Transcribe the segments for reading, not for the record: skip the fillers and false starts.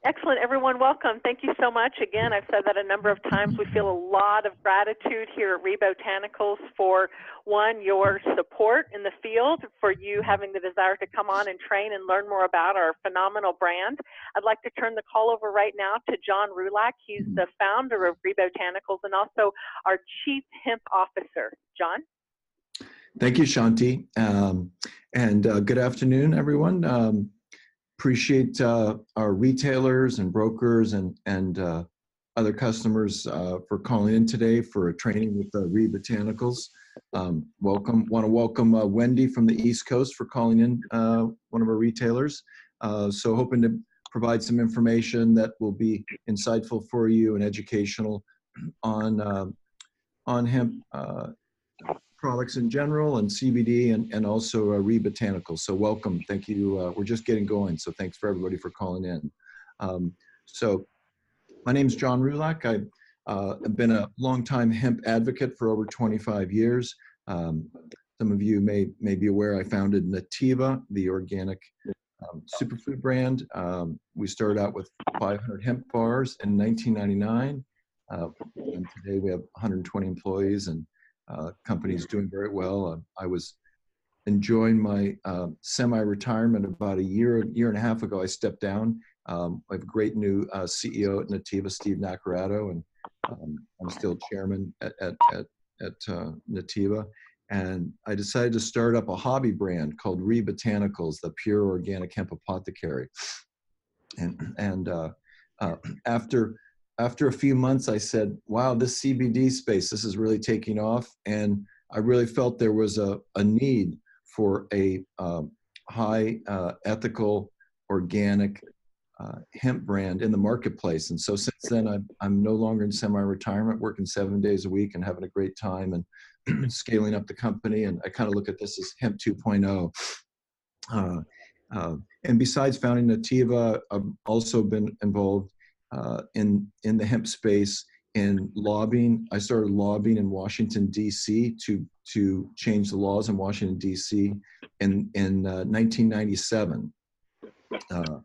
Excellent, everyone. Welcome. Thank you so much. Again, I've said that a number of times. We feel a lot of gratitude here at RE Botanicals for, one, your support in the field, for you having the desire to come on and train and learn more about our phenomenal brand. I'd like to turn the call over right now to John Roulac. He's the founder of RE Botanicals and also our Chief Hemp Officer. John? Thank you, Shanti. Good afternoon, everyone. Appreciate our retailers and brokers and other customers for calling in today for a training with RE Botanicals. Want to welcome Wendy from the East Coast for calling in, one of our retailers. So hoping to provide some information that will be insightful for you and educational on hemp products in general and CBD and also RE Botanicals. So welcome. Thank you. We're just getting going. So thanks for everybody for calling in. So my name is John Roulac. I've been a longtime hemp advocate for over 25 years. Some of you may be aware I founded Nativa, the organic superfood brand. We started out with 500 hemp bars in 1999. And today we have 120 employees and company's doing very well. I was enjoying my semi-retirement about a year and a half ago. I stepped down. I have a great new CEO at Nativa, Steve Naccarato, and I'm still chairman at Nativa. And I decided to start up a hobby brand called RE Botanicals, the Pure Organic Hemp Apothecary. And after a few months, I said, wow, this CBD space, this is really taking off. And I really felt there was a need for a high ethical, organic hemp brand in the marketplace. And so since then, I'm no longer in semi-retirement, working 7 days a week and having a great time and scaling up the company. And I kind of look at this as Hemp 2.0. And besides founding Nativa, I've also been involved in the hemp space in lobbying. I started lobbying in Washington, D.C. to change the laws in Washington, D.C. in 1997. And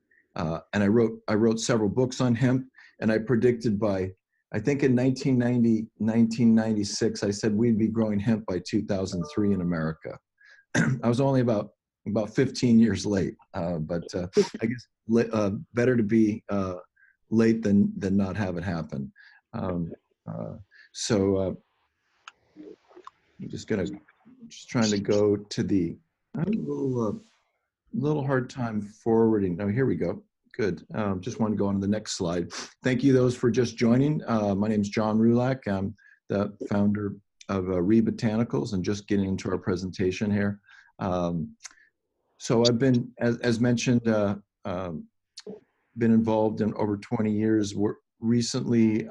I wrote several books on hemp, and I predicted I think in 1996, I said we'd be growing hemp by 2003 in America. I was only about 15 years late, but I guess better to be late than not have it happen. So I'm just trying to go to I have a little hard time forwarding. Oh, here we go. Good. Just want to go on to the next slide. Thank you those for just joining. My name is John Roulac. I'm the founder of RE Botanicals and just getting into our presentation here. So I've been, as mentioned, been involved in over 20 years. Recently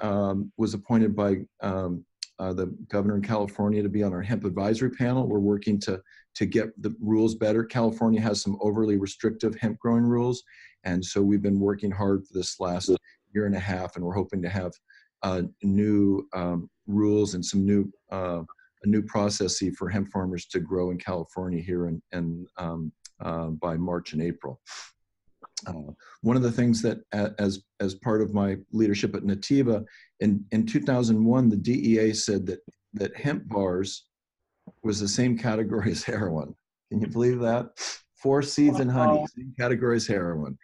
was appointed by the governor in California to be on our hemp advisory panel. We're working to get the rules better. California has some overly restrictive hemp growing rules. And so we've been working hard for this last year and a half, and we're hoping to have new rules and some a new process for hemp farmers to grow in California here by March and April. One of the things that, as part of my leadership at Nativa, in 2001, the DEA said that hemp bars was the same category as heroin. Can you believe that? 4 seeds and honey, same category as heroin.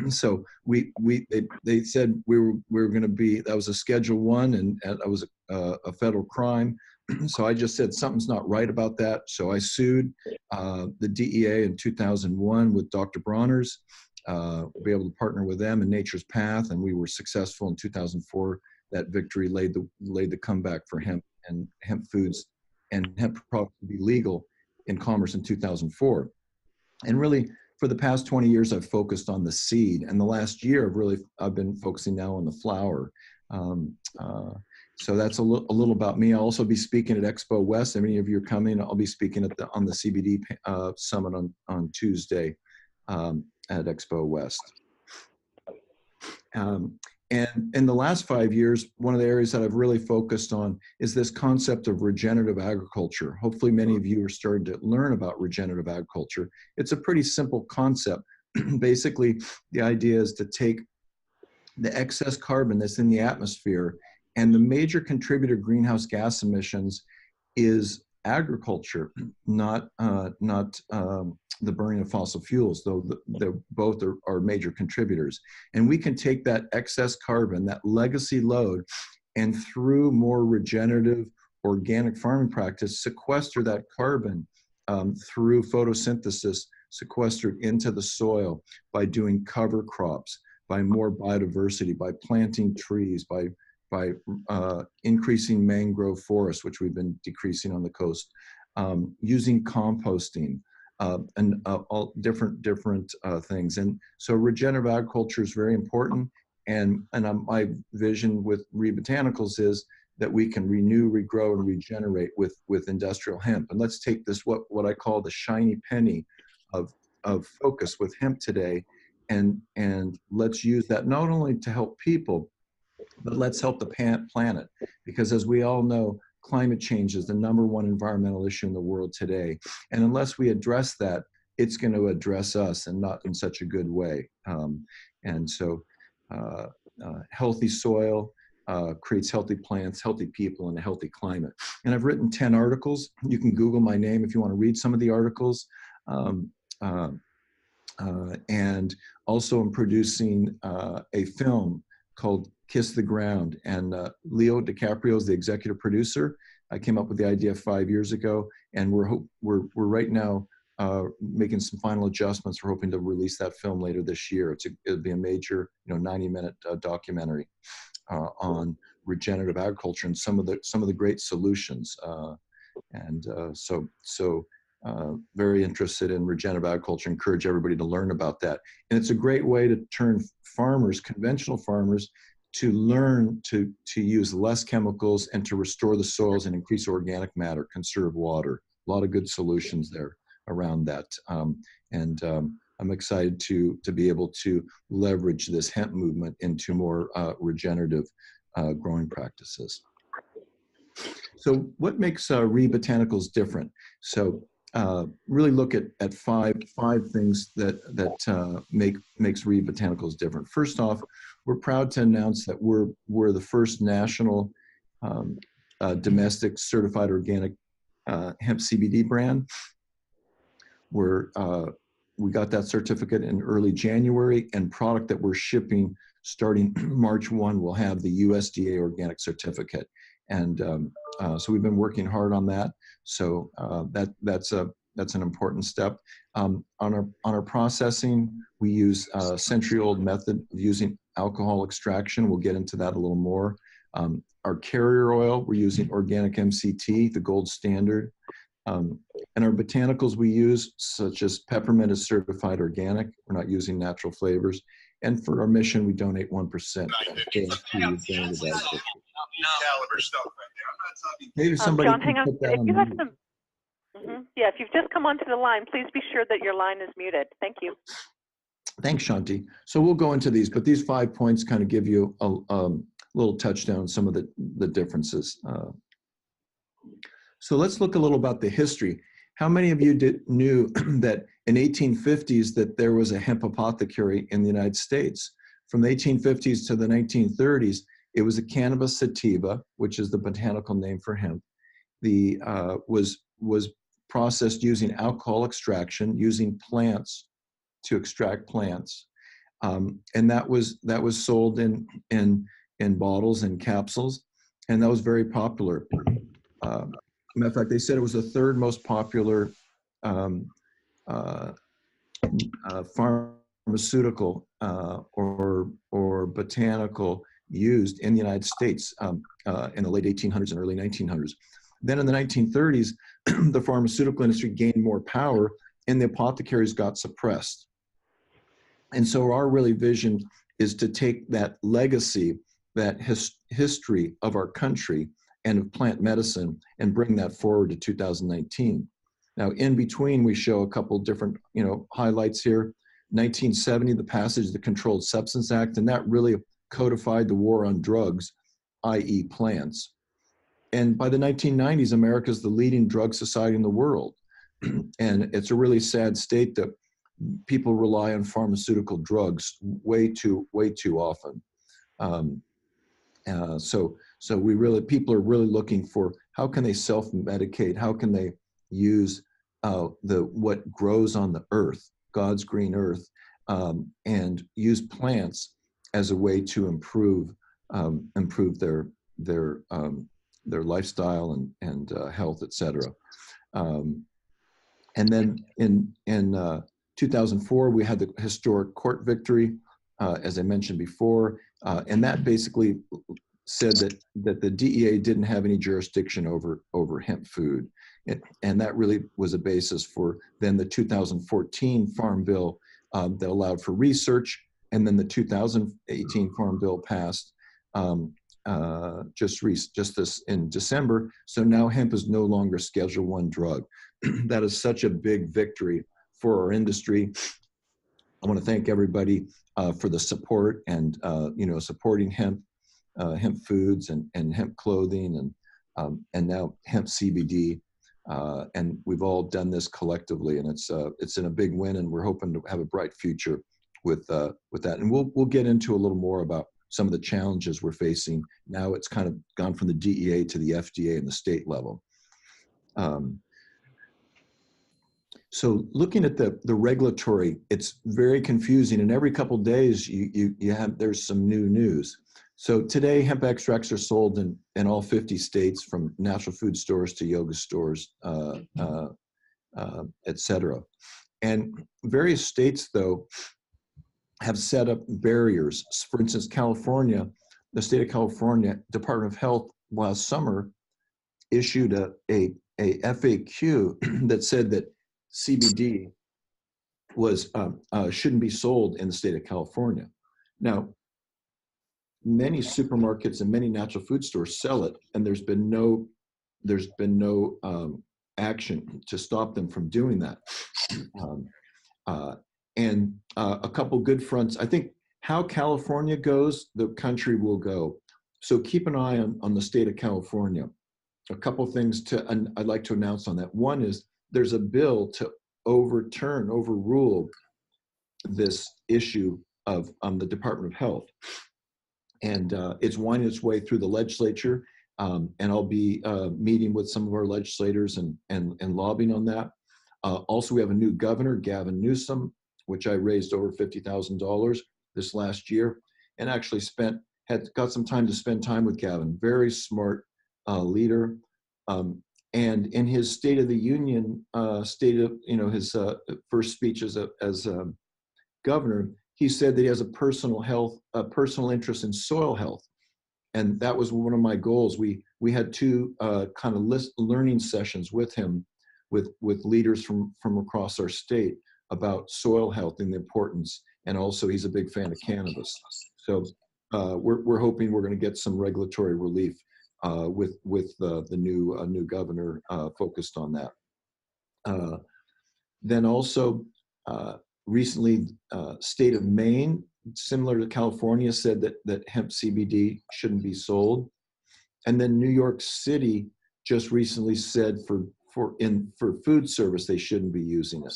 So they said we were going to be, that was a Schedule I, and that was a federal crime. So I just said something's not right about that. So I sued the DEA in 2001 with Dr. Bronner's. Be able to partner with them in Nature's Path, and we were successful in 2004. That victory laid the comeback for hemp and hemp foods and hemp products to be legal in commerce in 2004. And really, for the past 20 years, I've focused on the seed, and the last year, I've been focusing now on the flower. So that's a little about me. I'll also be speaking at Expo West. If any of you are coming, I'll be speaking on the CBD summit on Tuesday. At Expo West. And in the last 5 years, one of the areas that I've really focused on is this concept of regenerative agriculture. Hopefully many of you are starting to learn about regenerative agriculture. It's a pretty simple concept. Basically, the idea is to take the excess carbon that's in the atmosphere. And the major contributor to greenhouse gas emissions is agriculture, not the burning of fossil fuels, though they're both are major contributors. And we can take that excess carbon, that legacy load, and through more regenerative organic farming practice, sequester that carbon through photosynthesis, sequestered into the soil by doing cover crops, by more biodiversity, by planting trees, by increasing mangrove forests, which we've been decreasing on the coast, using composting, and all different things. And so regenerative agriculture is very important. And my vision with RE Botanicals is that we can renew, regrow, and regenerate with industrial hemp. And let's take this, what I call the shiny penny of focus with hemp today, and let's use that not only to help people, but let's help the planet. Because as we all know, climate change is the #1 environmental issue in the world today. And unless we address that, it's going to address us, and not in such a good way. And so healthy soil creates healthy plants, healthy people, and a healthy climate. And I've written 10 articles. You can Google my name if you want to read some of the articles. And also I'm producing a film called Kiss the Ground. And Leo DiCaprio is the executive producer. I came up with the idea 5 years ago, and we're right now making some final adjustments. We're hoping to release that film later this year. It'll be a major, 90-minute documentary on regenerative agriculture and some of the great solutions. So very interested in regenerative agriculture. Encourage everybody to learn about that. And it's a great way to turn farmers, conventional farmers, to learn to use less chemicals and to restore the soils and increase organic matter, conserve water. A lot of good solutions there around that. I'm excited to be able to leverage this hemp movement into more regenerative growing practices. So what makes RE Botanicals different? So really look at five things that makes RE Botanicals different. First off, we're proud to announce that we're the first national domestic certified organic hemp CBD brand. We got that certificate in early January, and product that we're shipping starting March 1 will have the USDA organic certificate. And so we've been working hard on that. So that's an important step. On our processing, we use a century-old method of using alcohol extraction. We'll get into that a little more. Our carrier oil, we're using organic MCT, the gold standard. And our botanicals we use, such as peppermint, is certified organic. We're not using natural flavors. And for our mission, we donate 1%. Maybe somebody John, hang on. put that If on you have mute. some, yeah, if you've just come onto the line, please be sure that your line is muted. Thank you. Thanks, Shanti. So we'll go into these, but these 5 points kind of give you a little touchdown on some of the differences. So let's look a little about the history. How many of you knew that in 1850s that there was a hemp apothecary in the United States? From the 1850s to the 1930s, it was a cannabis sativa, which is the botanical name for hemp. Was processed using alcohol extraction, using plants to extract plants, and that was sold in bottles and capsules, and that was very popular. Matter of fact, they said it was the third most popular pharmaceutical or botanical used in the United States in the late 1800s and early 1900s. Then in the 1930s, the pharmaceutical industry gained more power and the apothecaries got suppressed. And so our really vision is to take that legacy, that history of our country and of plant medicine, and bring that forward to 2019. Now, in between, we show a couple different, highlights here. 1970, the passage of the Controlled Substance Act, and that really codified the war on drugs, i.e. plants. And by the 1990s, America is the leading drug society in the world. And it's a really sad state that people rely on pharmaceutical drugs way too often. So people are really looking for how can they self-medicate, how can they use what grows on the earth, God's green earth, and use plants as a way to improve their lifestyle and health, etc. And then in 2004, we had the historic court victory, as I mentioned before, and that basically said that the DEA didn't have any jurisdiction over hemp food. And that really was a basis for then the 2014 Farm Bill that allowed for research, and then the 2018 Farm Bill passed just this in December. So now hemp is no longer Schedule I drug. That is such a big victory for our industry. I want to thank everybody for the support and supporting hemp foods and hemp clothing and now hemp CBD. And we've all done this collectively, and it's in a big win, and we're hoping to have a bright future with that. And we'll get into a little more about some of the challenges we're facing. Now it's kind of gone from the DEA to the FDA and the state level. So looking at the regulatory, it's very confusing, and every couple of days there's some new news. So today, hemp extracts are sold in all 50 states, from natural food stores to yoga stores, etc. And various states, though, have set up barriers. For instance, California, the state of California Department of Health last summer issued a FAQ that said that CBD shouldn't be sold in the state of California. Now, many supermarkets and many natural food stores sell it, and there's been no action to stop them from doing that. And a couple good fronts. I think how California goes, the country will go. So keep an eye on the state of California. A couple things I'd like to announce on that. One is there's a bill to overrule this issue of the Department of Health. And it's winding its way through the legislature. And I'll be meeting with some of our legislators and lobbying on that. Also, we have a new governor, Gavin Newsom, which I raised over $50,000 this last year, and actually got some time to spend time with Gavin. Very smart leader. And in his State of the Union, his first speech as governor, he said that he has a personal interest in soil health. And that was one of my goals. We had two kind of learning sessions with him, with leaders from across our state about soil health and the importance. And also he's a big fan of cannabis. So we're hoping we're going to get some regulatory relief with the new governor focused on that. Then also recently, state of Maine, similar to California, said that hemp CBD shouldn't be sold. And then New York City just recently said for food service they shouldn't be using it.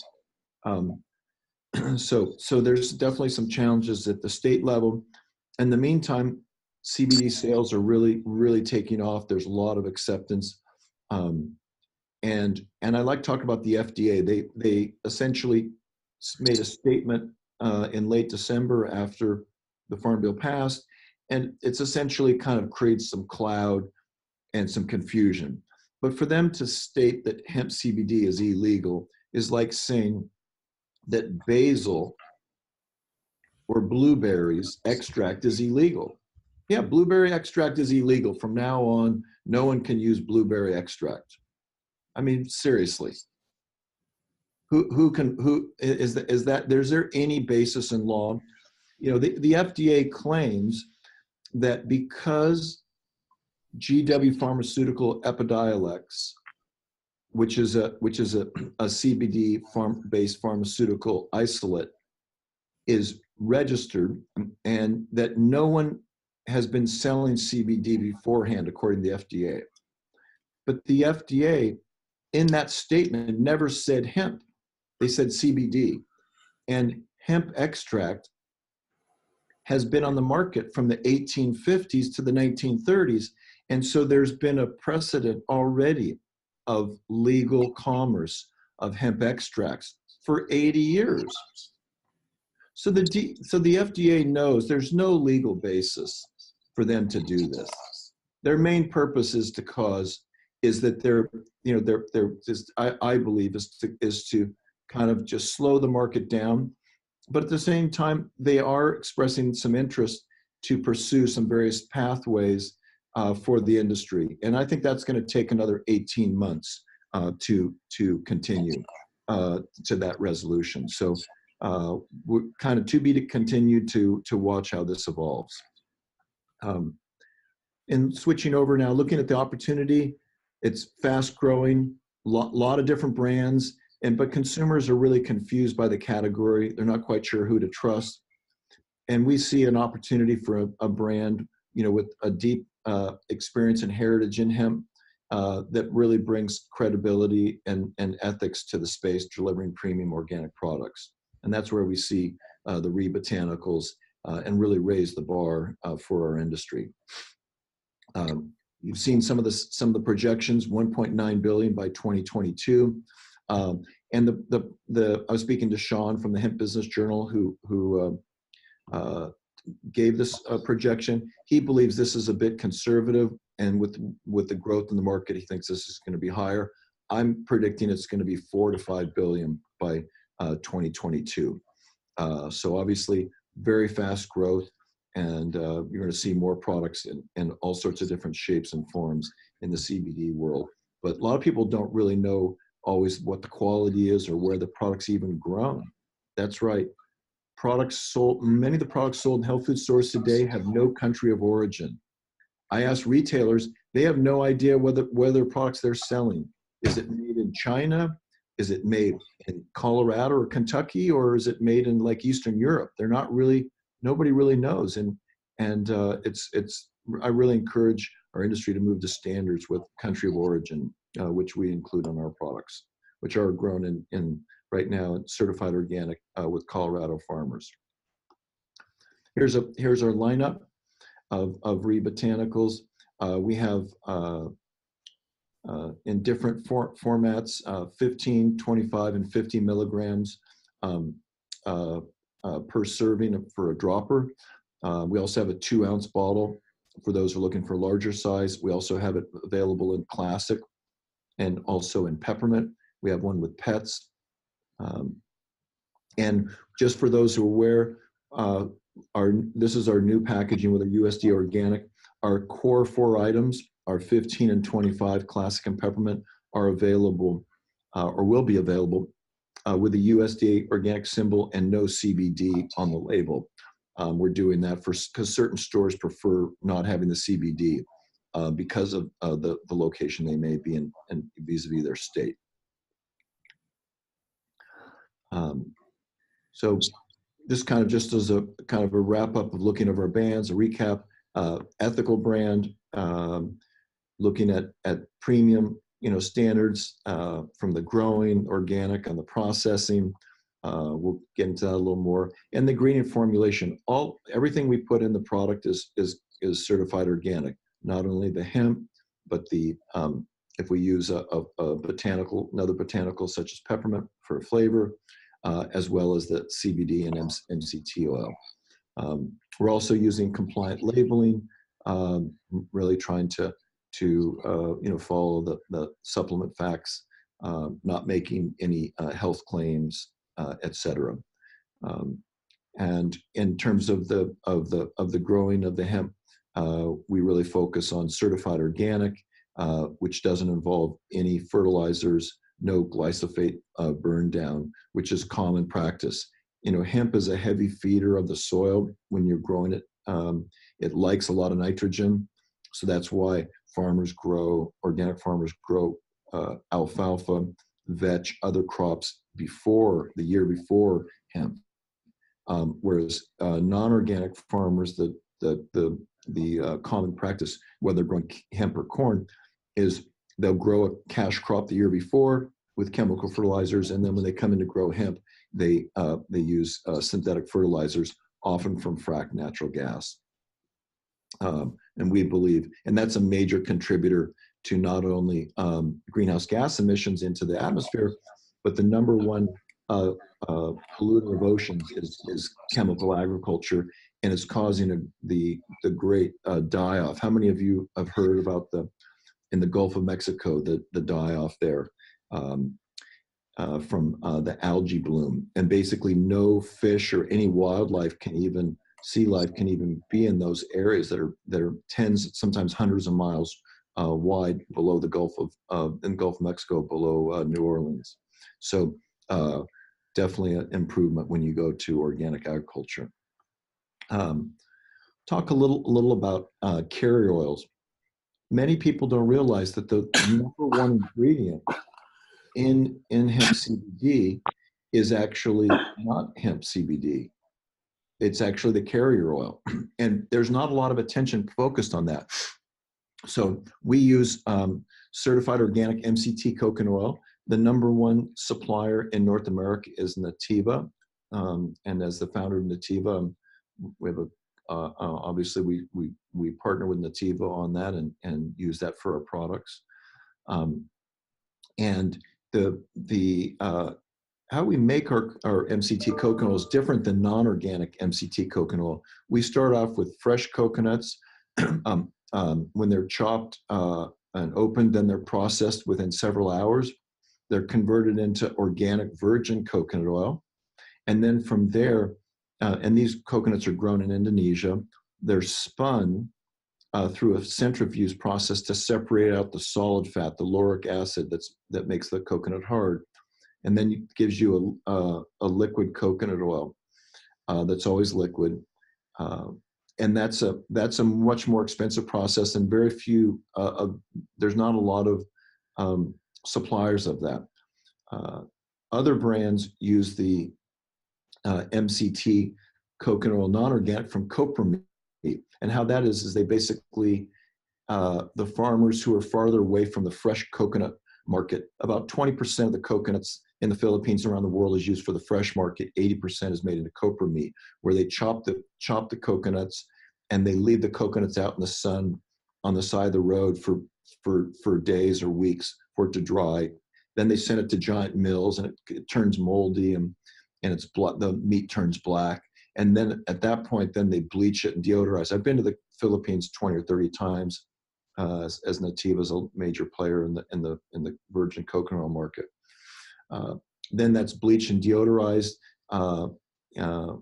So there's definitely some challenges at the state level. In the meantime, CBD sales are really taking off. There's a lot of acceptance. And I like talking about the FDA. They essentially made a statement in late December after the Farm Bill passed, and it's essentially kind of creates some cloud and some confusion. But for them to state that hemp CBD is illegal is like saying that basil or blueberries extract is illegal. Yeah, blueberry extract is illegal. From now on, no one can use blueberry extract. I mean, seriously. Is there any basis in law? You know, the FDA claims that because GW Pharmaceutical Epidiolex, which is a CBD based pharmaceutical isolate, is registered, and that no one has been selling CBD beforehand, according to the FDA. But the FDA, in that statement, never said hemp. They said CBD. And hemp extract has been on the market from the 1850s to the 1930s. And so there's been a precedent already of legal commerce of hemp extracts for 80 years. So the FDA knows there's no legal basis for them to do this. Their main purpose is that I believe is to kind of just slow the market down. But at the same time, they are expressing some interest to pursue some various pathways for the industry. And I think that's going to take another 18 months to continue to that resolution. So we're kind of to be continued to watch how this evolves. And switching over now, looking at the opportunity, it's fast growing, lot of different brands, but consumers are really confused by the category. They're not quite sure who to trust. And we see an opportunity for a brand, with a deep experience and heritage in hemp that really brings credibility and ethics to the space, delivering premium organic products. And that's where we see the RE Botanicals and really raise the bar for our industry. You've seen some of the projections, 1.9 billion by 2022. And I was speaking to Sean from the Hemp Business Journal, who gave this projection. He believes this is a bit conservative, and with the growth in the market, he thinks this is going to be higher. I'm predicting it's going to be 4 to 5 billion by 2022. So obviously, very fast growth, and you're going to see more products in all sorts of different shapes and forms in the CBD world. But a lot of people don't really know always what the quality is or where the product's even grown. That's right. Many of the products sold in health food stores today have no country of origin. I asked retailers, they have no idea whether products they're selling. Is it made in China? Is it made in Colorado or Kentucky? Or is it made in like Eastern Europe? Nobody really knows. And I really encourage our industry to move to standards with country of origin, which we include on our products, which are grown in right now certified organic with Colorado farmers. Here's our lineup of RE Botanicals. We have in different formats, 15, 25, and 50 milligrams per serving for a dropper. We also have a 2-ounce bottle for those who are looking for a larger size. We also have it available in classic and also in peppermint. We have one with pets. And just for those who are aware, this is our new packaging with a USD organic. Our core 4 items, our 15 and 25 classic and peppermint, are available or will be available with a USDA organic symbol and no CBD on the label. We're doing that because certain stores prefer not having the CBD because of the location they may be in and vis-a-vis their state. So this kind of just as a kind of a wrap up of looking over our brands, a recap, ethical brand, looking at premium, standards from the growing, organic, and the processing. We'll get into that a little more. And the ingredient formulation, everything we put in the product is certified organic. Not only the hemp, but if we use another botanical such as peppermint for flavor, as well as the CBD and MCT oil. We're also using compliant labeling, really trying to follow the supplement facts, not making any health claims, etc. And in terms of the growing of the hemp, we really focus on certified organic, which doesn't involve any fertilizers, no glyphosate burn down, which is common practice. Hemp is a heavy feeder of the soil when you're growing it. It likes a lot of nitrogen, so that's why organic farmers grow alfalfa, vetch, other crops the year before hemp. Whereas non-organic farmers, the common practice, whether they're growing hemp or corn, is they'll grow a cash crop the year before with chemical fertilizers, and then when they come in to grow hemp, they use synthetic fertilizers often from fracked natural gas. And we believe, and that's a major contributor to not only greenhouse gas emissions into the atmosphere, but the number one polluter of oceans is chemical agriculture, and it's causing the great die-off. How many of you have heard about in the Gulf of Mexico, the die-off there from the algae bloom? And basically no fish or any wildlife sea life can even be in those areas that are tens, sometimes hundreds of miles wide below the Gulf of Mexico, below New Orleans. So definitely an improvement when you go to organic agriculture. Talk a little about carrier oils. Many people don't realize that the number one ingredient in hemp CBD is actually not hemp CBD. It's actually the carrier oil. And there's not a lot of attention focused on that. So we use certified organic MCT coconut oil. The number one supplier in North America is Nativa. And as the founder of Nativa, we have obviously we partner with Nativa on that and use that for our products. And how we make our MCT coconut oil is different than non-organic MCT coconut oil. We start off with fresh coconuts. When they're chopped and opened, then they're processed within several hours. They're converted into organic virgin coconut oil. And then from there, and these coconuts are grown in Indonesia, they're spun through a centrifuge process to separate out the solid fat, the lauric acid that makes the coconut hard. And then it gives you a liquid coconut oil that's always liquid. And that's a much more expensive process, and very few, there's not a lot of suppliers of that. Other brands use the MCT coconut oil non-organic from copra meat. And how that is they basically, the farmers who are farther away from the fresh coconut market, about 20% of the coconuts in the Philippines and around the world is used for the fresh market. 80% is made into copra meat, where they chop the coconuts and they leave the coconuts out in the sun on the side of the road for days or weeks for it to dry. Then they send it to giant mills and it turns moldy and the meat turns black. And then at that point, then they bleach it and deodorize. I've been to the Philippines 20 or 30 times as Nativa is a major player in the virgin coconut oil market. Then that's bleached and deodorized,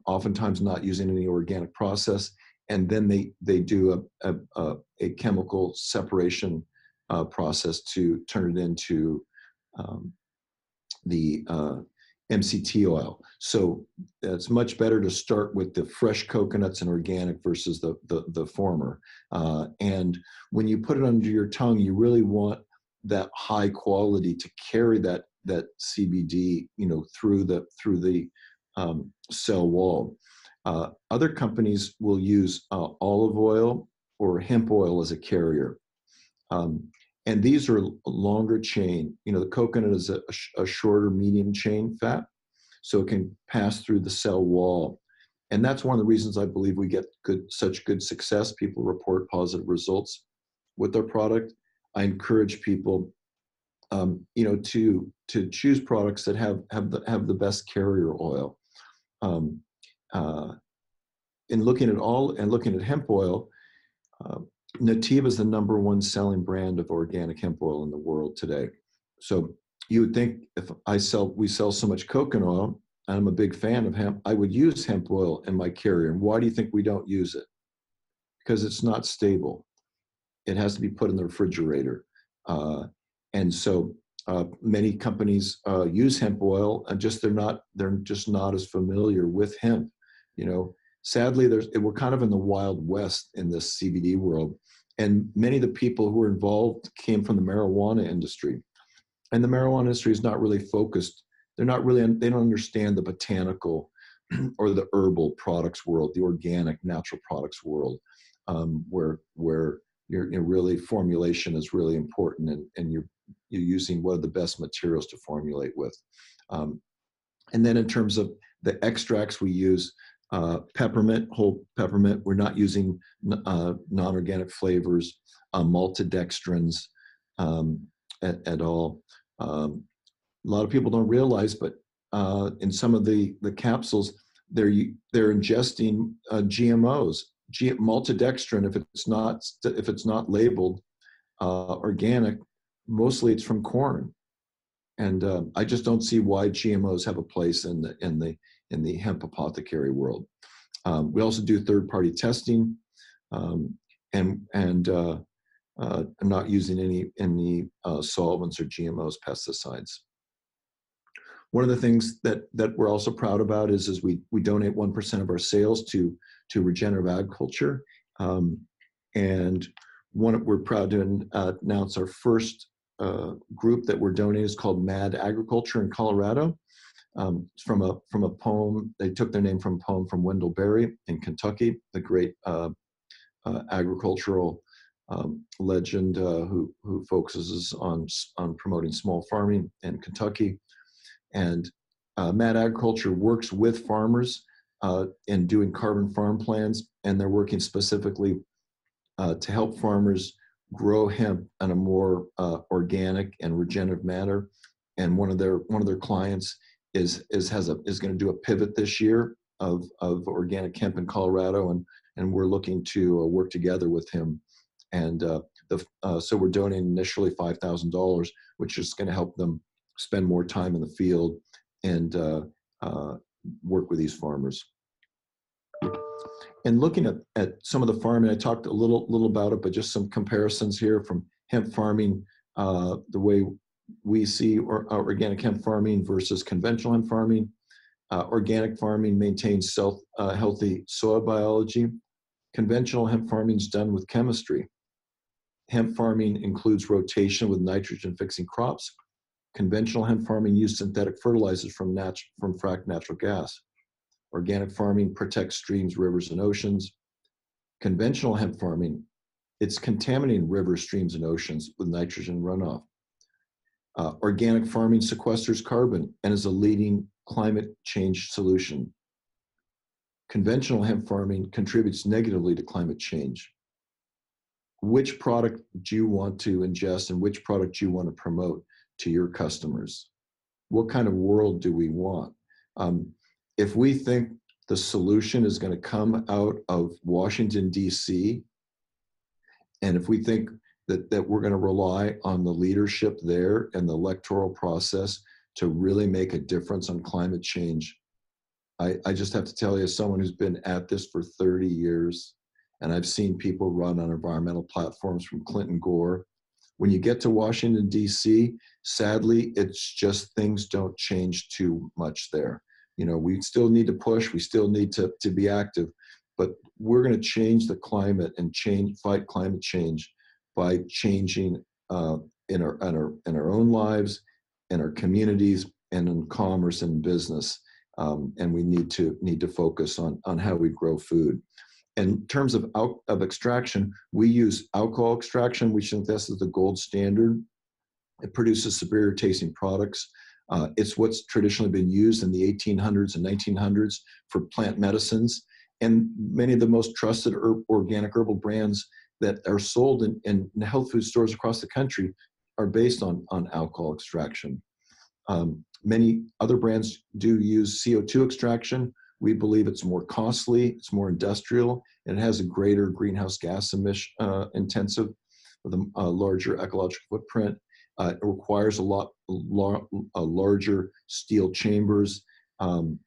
oftentimes not using any organic process. And then they do a chemical separation process to turn it into the MCT oil. So it's much better to start with the fresh coconuts and organic versus the former. And when you put it under your tongue, you really want that high quality to carry that CBD, through the cell wall. Other companies will use olive oil or hemp oil as a carrier. And these are longer chain. The coconut is a shorter medium chain fat, so it can pass through the cell wall. And that's one of the reasons I believe we get such good success. People report positive results with their product. I encourage people, to choose products that have the best carrier oil. In looking at hemp oil, Nativa is the number one selling brand of organic hemp oil in the world today. So you would think if we sell so much coconut oil, and I'm a big fan of hemp, I would use hemp oil in my carrier. And why do you think we don't use it? Because it's not stable. It has to be put in the refrigerator. And so many companies use hemp oil, and they're just not as familiar with hemp. Sadly, we're kind of in the Wild West in this CBD world, and many of the people who are involved came from the marijuana industry, and the marijuana industry is not really focused. They don't understand the botanical or the herbal products world, the organic natural products world, where your really formulation is really important, and you're using one of the best materials to formulate with. And then in terms of the extracts we use, Peppermint, whole peppermint. We're not using non-organic flavors, maltodextrins at all. A lot of people don't realize, but in some of the capsules, they're ingesting GMOs. Maltodextrin, if it's not labeled organic, mostly it's from corn. And I just don't see why GMOs have a place in the hemp apothecary world. We also do third-party testing, and I'm not using any solvents or GMOs, pesticides. One of the things that we're also proud about is we donate 1% of our sales to regenerative agriculture, and we're proud to announce our first group that we're donating is called Mad Agriculture in Colorado. It's from a poem. They took their name from a poem from Wendell Berry in Kentucky, the great agricultural legend who focuses on promoting small farming in Kentucky. And Mad Agriculture works with farmers in doing carbon farm plans, and they're working specifically to help farmers grow hemp in a more organic and regenerative manner. And one of their clients is going to do a pivot this year of organic hemp in Colorado, and we're looking to work together with him. And so we're donating initially $5,000, which is going to help them spend more time in the field and work with these farmers. And looking at some of the farming, I talked a little about it, but just some comparisons here from hemp farming, the way we see organic hemp farming versus conventional hemp farming. Organic farming maintains healthy soil biology. Conventional hemp farming is done with chemistry. Hemp farming includes rotation with nitrogen-fixing crops. Conventional hemp farming uses synthetic fertilizers from fracked natural gas. Organic farming protects streams, rivers, and oceans. Conventional hemp farming, it's contaminating rivers, streams, and oceans with nitrogen runoff. Organic farming sequesters carbon and is a leading climate change solution. Conventional hemp farming contributes negatively to climate change. Which product do you want to ingest and which product do you want to promote to your customers? What kind of world do we want? If we think the solution is going to come out of Washington, D.C., and if we think that we're going to rely on the leadership there and the electoral process to really make a difference on climate change, I just have to tell you, as someone who's been at this for 30 years, and I've seen people run on environmental platforms from Clinton Gore, when you get to Washington, D.C., sadly, it's just things don't change too much there. You know, we still need to push, we still need to be active, but we're going to change the climate and fight climate change by changing in our own lives, in our communities, and in commerce and business. And we need to focus on how we grow food. In terms of extraction, we use alcohol extraction. We think this is the gold standard. It produces superior tasting products. It's what's traditionally been used in the 1800s and 1900s for plant medicines. And many of the most trusted organic herbal brands that are sold in health food stores across the country are based on alcohol extraction. Many other brands do use CO2 extraction. We believe it's more costly, it's more industrial, and it has a greater greenhouse gas emission intensive with a larger ecological footprint. It requires a larger steel chambers. And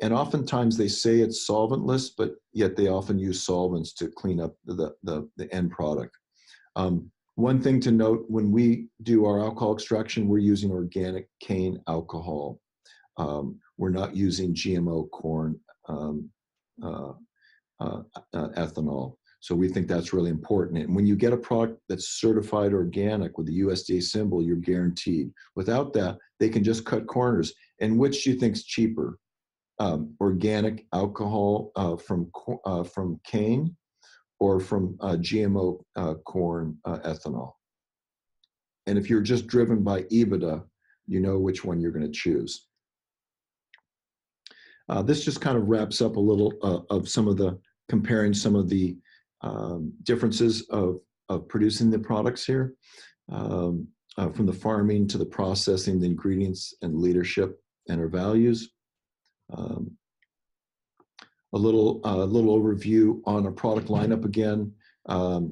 oftentimes they say it's solventless, but yet they often use solvents to clean up the end product. One thing to note, when we do our alcohol extraction, we're using organic cane alcohol. We're not using GMO corn ethanol. So we think that's really important. And when you get a product that's certified organic with the USDA symbol, you're guaranteed. Without that, they can just cut corners. And which do you think is cheaper? Organic alcohol from cane or from GMO corn ethanol? And if you're just driven by EBITDA, you know which one you're going to choose. This just kind of wraps up a little of comparing some of the differences of producing the products here, from the farming to the processing, the ingredients and leadership and our values. A little overview on our product lineup again,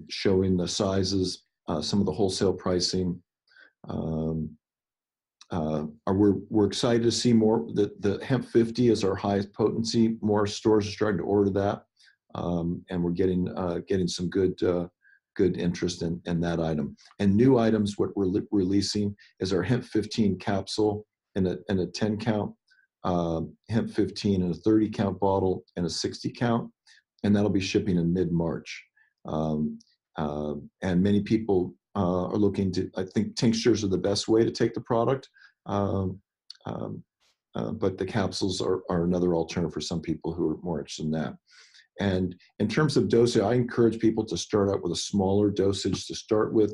showing the sizes, some of the wholesale pricing. We're excited to see more. The Hemp 50 is our highest potency. More stores are starting to order that, and we're getting some good interest in that item. And new items, what we're releasing is our Hemp 15 capsule in a 10 count, Hemp 15 in a 30 count bottle and a 60 count, and that'll be shipping in mid-March. And many people are looking to, I think tinctures are the best way to take the product, but the capsules are another alternative for some people who are more interested in that. And in terms of dosage, I encourage people to start out with a smaller dosage to start with,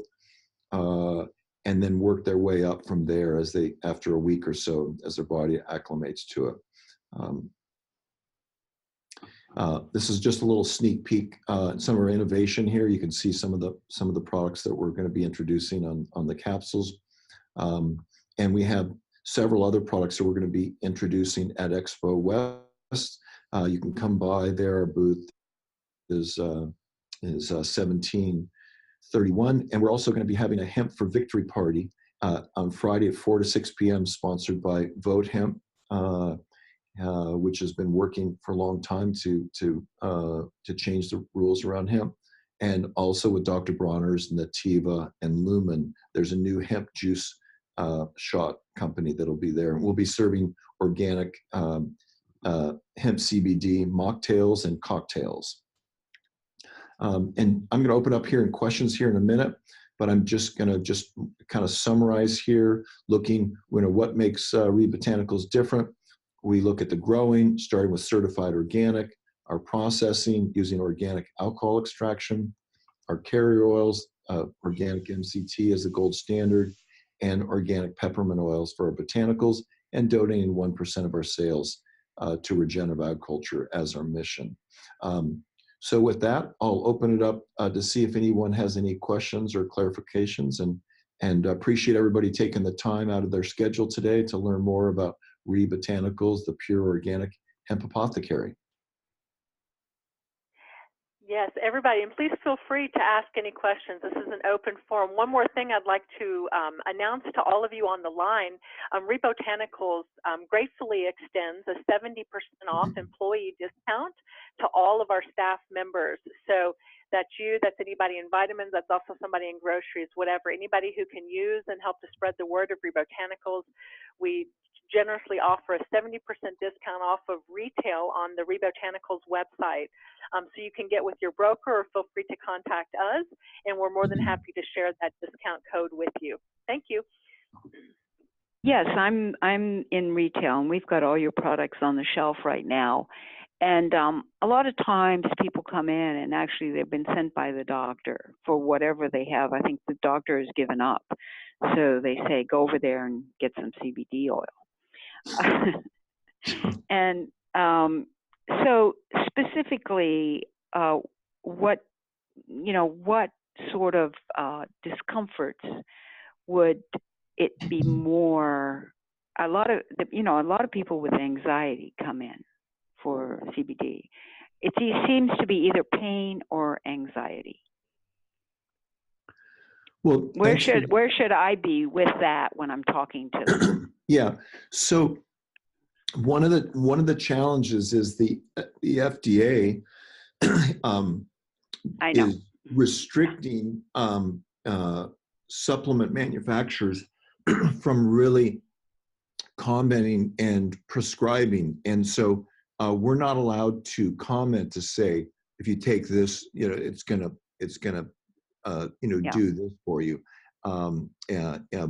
and then work their way up from there after a week or so, as their body acclimates to it. This is just a little sneak peek. Some of our innovation here. You can see some of the products that we're going to be introducing on the capsules, and we have several other products that we're going to be introducing at Expo West. You can come by there. Our booth is 1731, and we're also going to be having a Hemp for Victory party on Friday at 4 to 6 p.m. sponsored by Vote Hemp, which has been working for a long time to change the rules around hemp, and also with Dr. Bronner's, Nativa, and Lumen. There's a new hemp juice shot company that'll be there, and we'll be serving organic hemp CBD mocktails and cocktails. And I'm going to open up here in questions here in a minute, but I'm just going to kind of summarize here, looking what makes RE Botanicals different. We look at the growing, starting with certified organic, our processing using organic alcohol extraction, our carrier oils, organic MCT as the gold standard, and organic peppermint oils for our botanicals, and donating 1% of our sales to regenerative agriculture as our mission. So with that, I'll open it up to see if anyone has any questions or clarifications, and appreciate everybody taking the time out of their schedule today to learn more about RE Botanicals, the Pure Organic Hemp Apothecary. Yes, everybody, and please feel free to ask any questions. This is an open forum. One more thing I'd like to announce to all of you on the line, RE Botanicals gratefully extends a 70% off employee discount to all of our staff members. So that's you, that's anybody in vitamins, that's also somebody in groceries, whatever, anybody who can use and help to spread the word of RE Botanicals. We generously offer a 70% discount off of retail on the RE Botanicals website. So you can get with your broker or feel free to contact us, and we're more than happy to share that discount code with you. Thank you. Yes, I'm in retail, and we've got all your products on the shelf right now. And a lot of times people come in and actually they've been sent by the doctor for whatever they have. I think the doctor has given up. So they say, go over there and get some CBD oil. And so specifically, what sort of discomforts would it be more? A lot of people with anxiety come in for CBD. It seems to be either pain or anxiety. Well, where should I be with that when I'm talking to them? Yeah. So one of the challenges is the FDA is restricting supplement manufacturers from really commenting and prescribing, and so we're not allowed to comment to say, if you take this, it's gonna do this for you.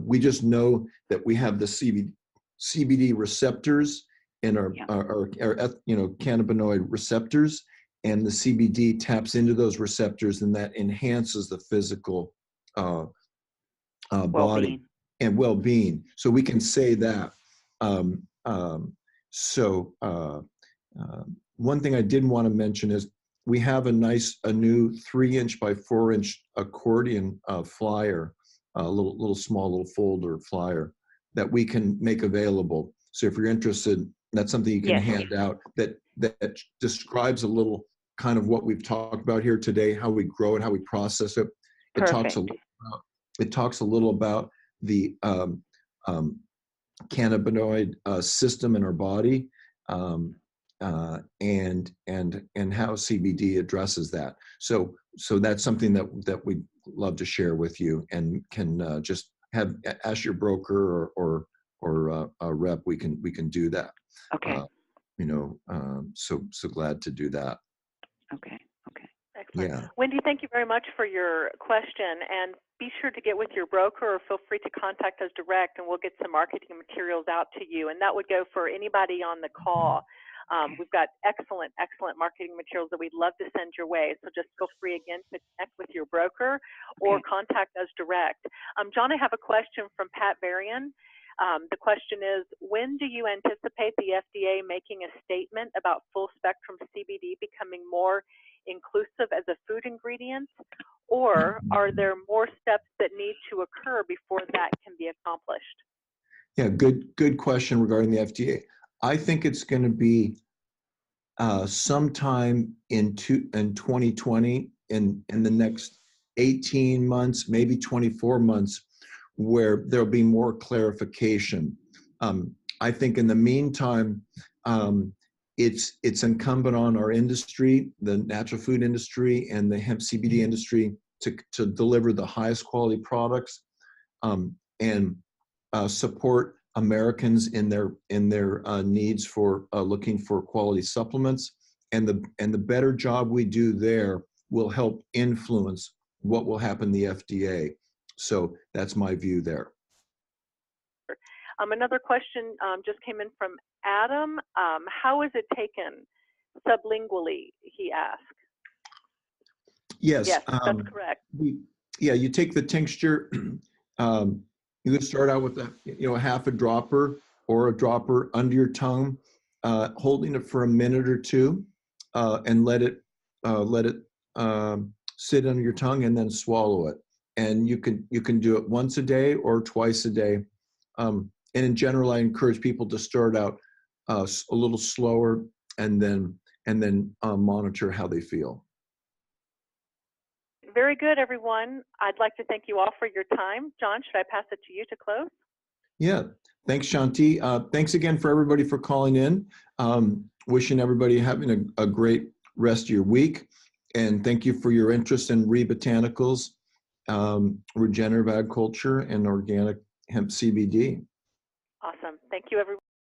We just know that we have the CBD receptors in our cannabinoid receptors, and the CBD taps into those receptors, and that enhances the physical body and well-being. So we can say that. One thing I did want to mention is we have a new 3-inch by 4-inch accordion flyer, a little small little folder flyer that we can make available. So if you're interested, that's something you can hand out that describes a little kind of what we've talked about here today, how we grow it, how we process it. It talks a little about the cannabinoid system in our body, and how CBD addresses that. So that's something that we'd love to share with you, and can just ask your broker or a rep. We can do that. Okay. So glad to do that. Okay. Excellent. Yeah. Wendy, thank you very much for your question, and be sure to get with your broker, or feel free to contact us direct, and we'll get some marketing materials out to you. And that would go for anybody on the call. We've got excellent marketing materials that we'd love to send your way. So just feel free again to connect with your broker or contact us direct. John, I have a question from Pat Varian. The question is, when do you anticipate the FDA making a statement about full spectrum CBD becoming more inclusive as a food ingredient, or are there more steps that need to occur before that can be accomplished? Yeah, good question regarding the FDA. I think it's going to be sometime in 2020, in the next 18 months, maybe 24 months, where there'll be more clarification. I think in the meantime, it's incumbent on our industry, the natural food industry and the hemp CBD industry, to deliver the highest quality products, and support Americans in their needs for looking for quality supplements. And the better job we do there will help influence what will happen in the FDA. So that's my view there. Another question just came in from Adam. How is it taken sublingually, he asked. Yes, that's correct. You take the tincture. You could start out with a half a dropper or a dropper under your tongue, holding it for a minute or two, and let it sit under your tongue, and then swallow it. And you can do it once a day or twice a day. And in general, I encourage people to start out a little slower, and then monitor how they feel. Very good, everyone. I'd like to thank you all for your time. John, should I pass it to you to close? Yeah, thanks, Shanti. Thanks again for everybody for calling in. Wishing everybody having a great rest of your week. And thank you for your interest in RE Botanicals, regenerative agriculture, and organic hemp CBD. Awesome. Thank you, everyone.